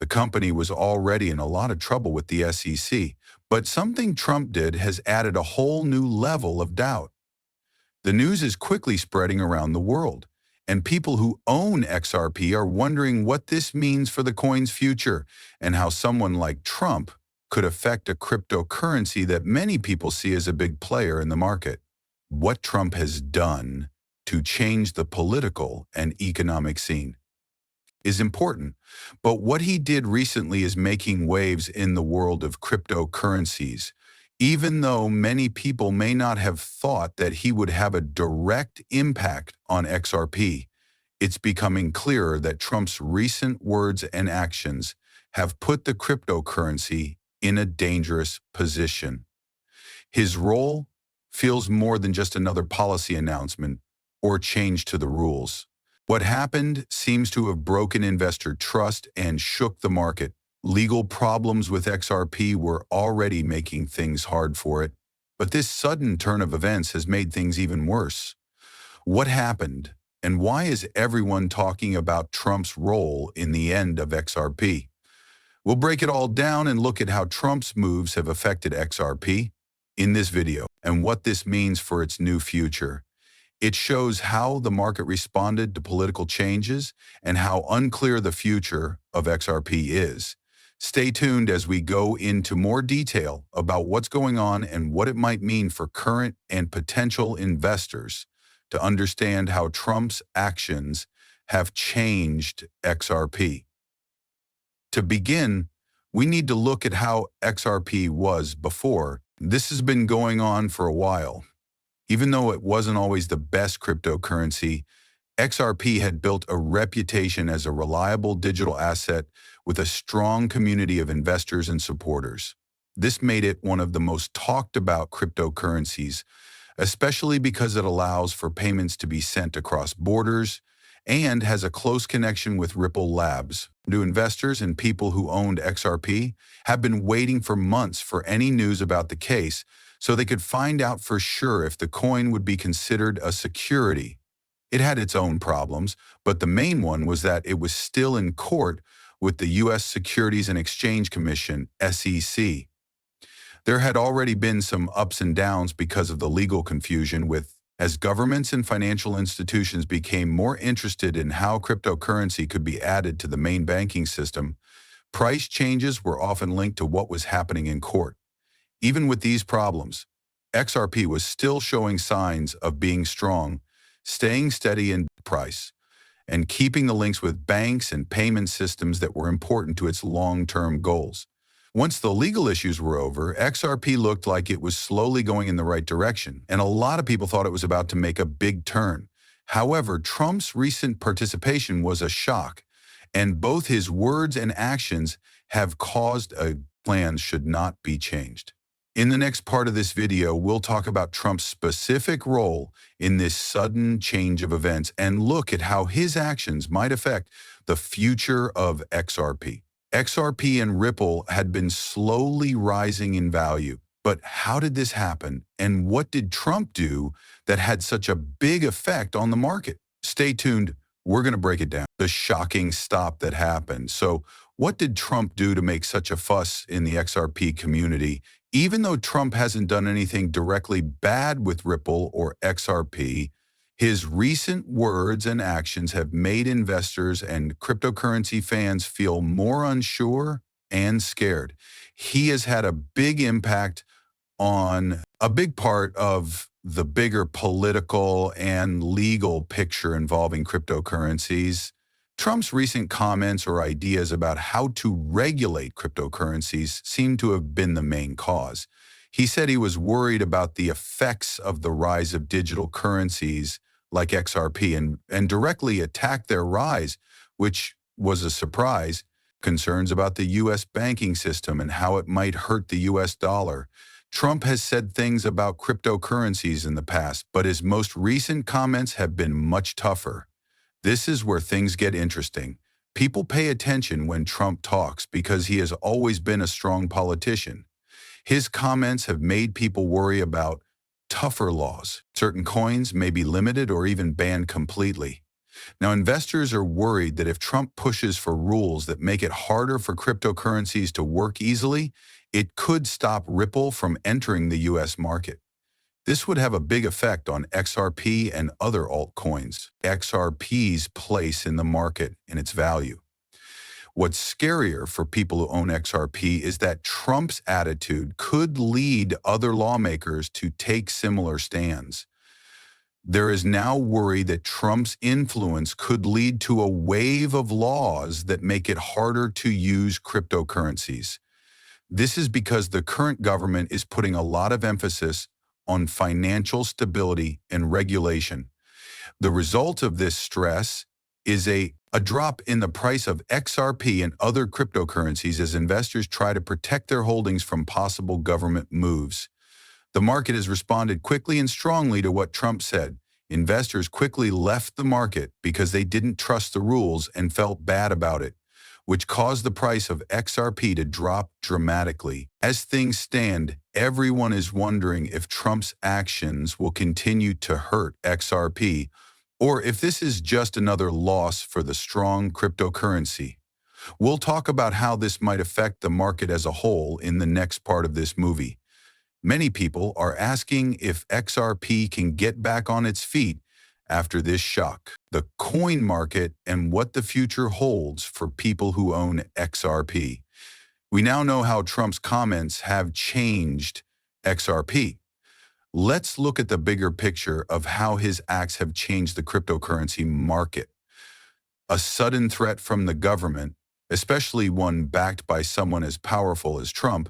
company was already in a lot of trouble with the SEC, but something Trump did has added a whole new level of doubt. The news is quickly spreading around the world, and people who own XRP are wondering what this means for the coin's future and how someone like Trump could affect a cryptocurrency that many people see as a big player in the market. What Trump has done to change the political and economic scene is important, but what he did recently is making waves in the world of cryptocurrencies. Even though many people may not have thought that he would have a direct impact on XRP, it's becoming clearer that Trump's recent words and actions have put the cryptocurrency in a dangerous position. His role feels more than just another policy announcement or change to the rules. What happened seems to have broken investor trust and shook the market. Legal problems with XRP were already making things hard for it, but this sudden turn of events has made things even worse. What happened, and why is everyone talking about Trump's role in the end of XRP? We'll break it all down and look at how Trump's moves have affected XRP in this video and what this means for its new future. It shows how the market responded to political changes and how unclear the future of XRP is. Stay tuned as we go into more detail about what's going on and what it might mean for current and potential investors to understand how Trump's actions have changed XRP. To begin, we need to look at how XRP was before. This has been going on for a while. Even though it wasn't always the best cryptocurrency, XRP had built a reputation as a reliable digital asset with a strong community of investors and supporters. This made it one of the most talked about cryptocurrencies, especially because it allows for payments to be sent across borders and has a close connection with Ripple Labs. New investors and people who owned XRP have been waiting for months for any news about the case so they could find out for sure if the coin would be considered a security. It had its own problems, but the main one was that it was still in court with the U.S. Securities and Exchange Commission, SEC. There had already been some ups and downs because of the legal confusion as governments and financial institutions became more interested in how cryptocurrency could be added to the main banking system. Price changes were often linked to what was happening in court. Even with these problems, XRP was still showing signs of being strong, staying steady in price, and keeping the links with banks and payment systems that were important to its long-term goals. Once the legal issues were over, XRP looked like it was slowly going in the right direction, and a lot of people thought it was about to make a big turn. However, Trump's recent participation was a shock, and both his words and actions have caused plans should not be changed. In the next part of this video, we'll talk about Trump's specific role in this sudden change of events and look at how his actions might affect the future of XRP. XRP and Ripple had been slowly rising in value, but how did this happen and what did Trump do that had such a big effect on the market? Stay tuned, we're going to break it down. The shocking stop that happened. So what did Trump do to make such a fuss in the XRP community? Even though Trump hasn't done anything directly bad with Ripple or XRP, his recent words and actions have made investors and cryptocurrency fans feel more unsure and scared. He has had a big impact on a big part of the bigger political and legal picture involving cryptocurrencies. Trump's recent comments or ideas about how to regulate cryptocurrencies seem to have been the main cause. He said he was worried about the effects of the rise of digital currencies like XRP and directly attacked their rise, which was a surprise. Concerns about the U.S. banking system and how it might hurt the U.S. dollar. Trump has said things about cryptocurrencies in the past, but his most recent comments have been much tougher. This is where things get interesting. People pay attention when Trump talks because he has always been a strong politician. His comments have made people worry about tougher laws. Certain coins may be limited or even banned completely. Now, investors are worried that if Trump pushes for rules that make it harder for cryptocurrencies to work easily, it could stop Ripple from entering the U.S. market. This would have a big effect on XRP and other altcoins. XRP's place in the market and its value. What's scarier for people who own XRP is that Trump's attitude could lead other lawmakers to take similar stands. There is now worry that Trump's influence could lead to a wave of laws that make it harder to use cryptocurrencies. This is because the current government is putting a lot of emphasis on financial stability and regulation. The result of this stress is a drop in the price of XRP and other cryptocurrencies as investors try to protect their holdings from possible government moves. The market has responded quickly and strongly to what Trump said. Investors quickly left the market because they didn't trust the rules and felt bad about it, which caused the price of XRP to drop dramatically. As things stand, everyone is wondering if Trump's actions will continue to hurt XRP, or if this is just another loss for the strong cryptocurrency. We'll talk about how this might affect the market as a whole in the next part of this movie. Many people are asking if XRP can get back on its feet after this shock. The coin market and what the future holds for people who own XRP. We now know how Trump's comments have changed XRP. Let's look at the bigger picture of how his acts have changed the cryptocurrency market. A sudden threat from the government, especially one backed by someone as powerful as Trump,